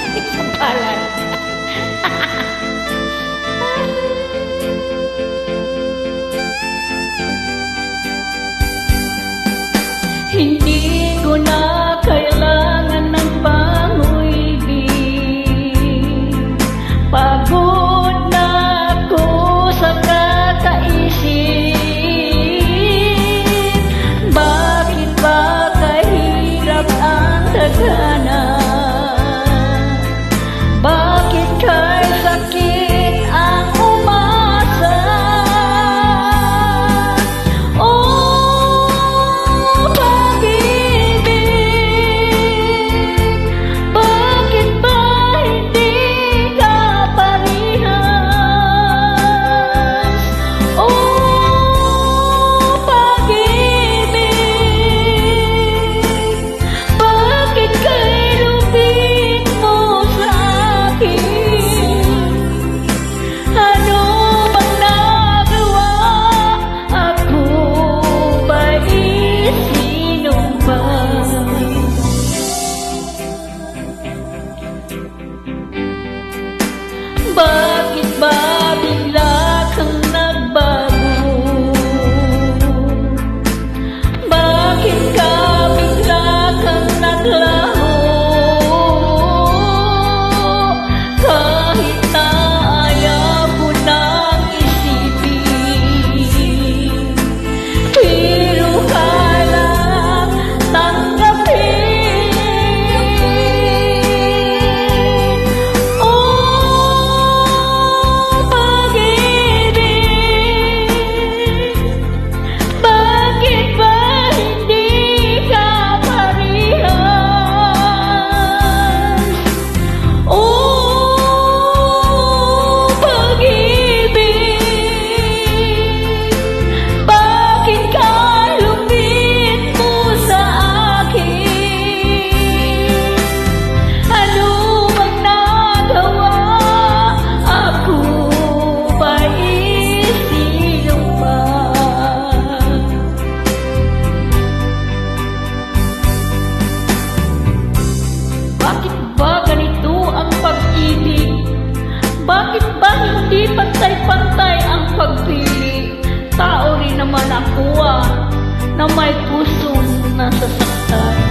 sa palad. Hindi ko na kailangan ng pang-ibig. Pagod na ako sa kakaisip. Bakit ba kahirap ang tadhana? Bakit kay sakit ang umasa? Oh, pag-ibig, bakit ba hindi ka parihas? Oh, pag-ibig, bakit kay lupit mo sa akin? Ano bang nagawa? Ako ba'y sinumpay? Bakit ba bigla kang nagbago? Bakit ka bigla kang naglaho? Kahit na ayaw ko nang isipin, pero halang tanggapin. Oh, pag-ibig, bakit ba hindi ka parihas? Oh, pag-ibig, bakit ka lupit mo sa akin? Ano bang nagawa? Ako ba'y sinumpay? Bakit ba ganito ang pag-ibig? Bakit ba hindi pantay-pantay ang pagpili? Tao rin naman ako na may pusong nasasaktan.